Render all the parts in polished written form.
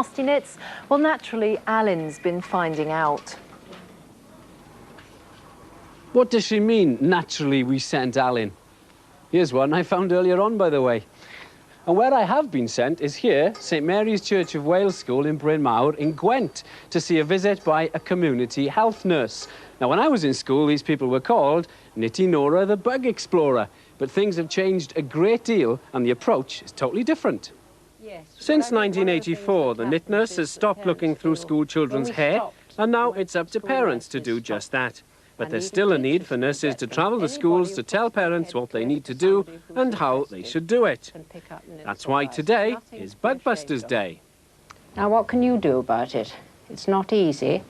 Nasty nits? Well, naturally, Alan's been finding out. What does she mean, naturally we sent Alan? Here's one I found earlier on, by the way. And where I have been sent is here, St Mary's Church of Wales School in Bryn Mawr in Gwent, to see a visit by a community health nurse. Now, when I was in school, these people were called Nitty Nora the Bug Explorer. But things have changed a great deal, and the approach is totally different. Since 1984, the nit nurse has stopped looking through school children's hair, and now it's up to parents to do just that. But there's still a need for nurses to travel to schools to tell parents what they need to do and how they should do it. That's why today is Bugbusters Day. Now, what can you do about it? It's not easy.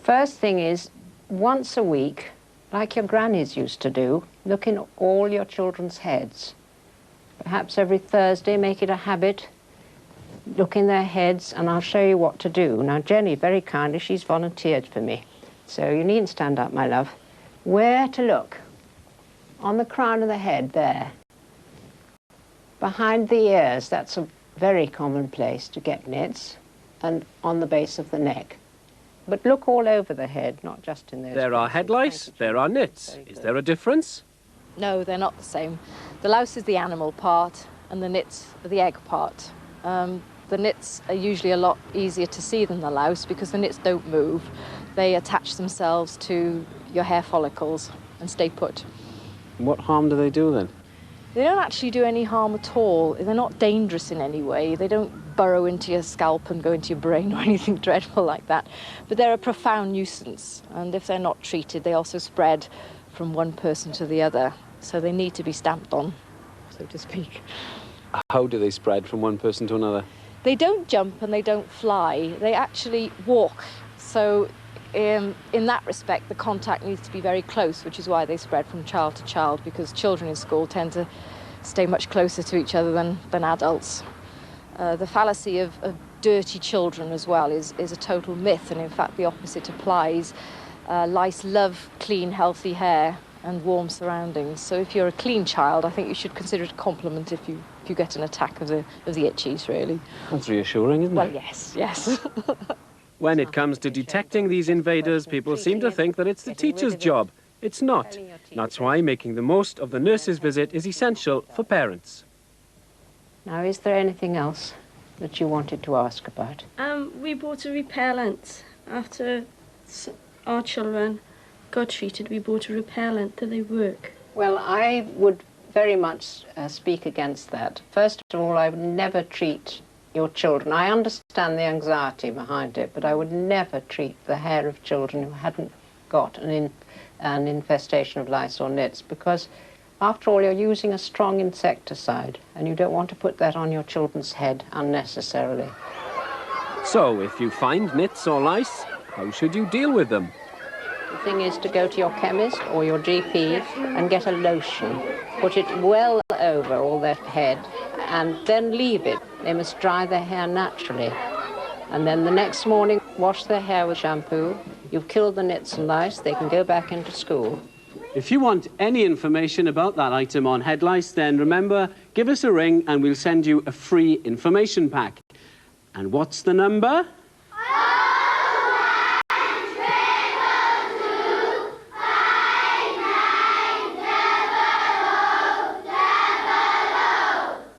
First thing is, once a week, like your grannies used to do, look in all your children's heads. Perhaps every Thursday, make it a habit. Look in their heads, and I'll show you what to do. Now, Jenny, very kindly, she's volunteered for me. So you needn't stand up, my love. Where to look? On the crown of the head, there. Behind the ears, that's a very common place to get nits, and on the base of the neck. But look all over the head, not just in those There are head lice, there are nits. Is there a difference? No, they're not the same. The louse is the animal part, and the nits are the egg part. The nits are usually a lot easier to see than the louse because the nits don't move. They attach themselves to your hair follicles and stay put. What harm do they do then? They don't actually do any harm at all. They're not dangerous in any way. They don't burrow into your scalp and go into your brain or anything dreadful like that. But they're a profound nuisance, and if they're not treated, they also spread from one person to the other. So they need to be stamped on, so to speak. How do they spread from one person to another? They don't jump and they don't fly. They actually walk. So in that respect, the contact needs to be very close, which is why they spread from child to child, because children in school tend to stay much closer to each other than adults. The fallacy of dirty children as well is a total myth, and in fact the opposite applies. Lice love clean, healthy hair and warm surroundings. So if you're a clean child, I think you should consider it a compliment if you get an attack of the itchies, really. That's reassuring, isn't it? Well, yes. When it comes to detecting these invaders, people seem to think that it's the teacher's job. It's not. That's why making the most of the nurse's visit is essential for parents. Now, is there anything else that you wanted to ask about? We bought a repellent. After our children got treated, we bought a repellent. Do they work? Well, I would very much speak against that. First of all, I would never treat your children. I understand the anxiety behind it, but I would never treat the hair of children who hadn't got an infestation of lice or nits, because after all, you're using a strong insecticide, and you don't want to put that on your children's head unnecessarily. So, if you find nits or lice, how should you deal with them? The thing is to go to your chemist or your GP and get a lotion. Put it well over all their head and then leave it. They must dry their hair naturally. And then the next morning, wash their hair with shampoo. You've killed the nits and lice, they can go back into school. If you want any information about that item on head lice, then remember, give us a ring and we'll send you a free information pack. And what's the number?